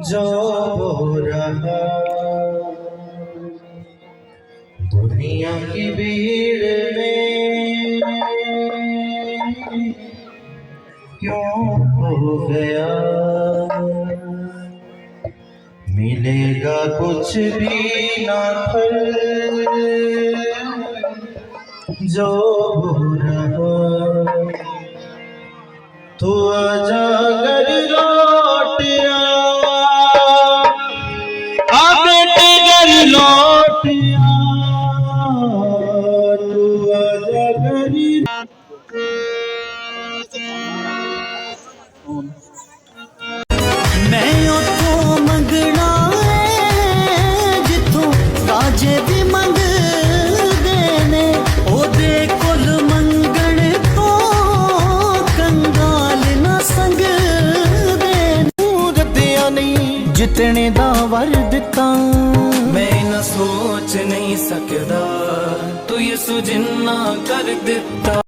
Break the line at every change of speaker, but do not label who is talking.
جو ہو رہا دنیا کی بھیڑ میں کیوں ہو گیا؟ ملے گا کچھ بھی نہ پھل جو ہو رہا تو آجا گر لوٹ آ بیٹے گر لوٹ تو آجا گر
میں اتھوں منگنا ہے جتھوں راجے بھی منگ دینے او دے کل منگن تو کنگال نہ سنگ دینے دیا نہیں جتنے دا ور دتا میں نہ سوچ نہیں سکدا تو یہ سو جنہ کر دیتا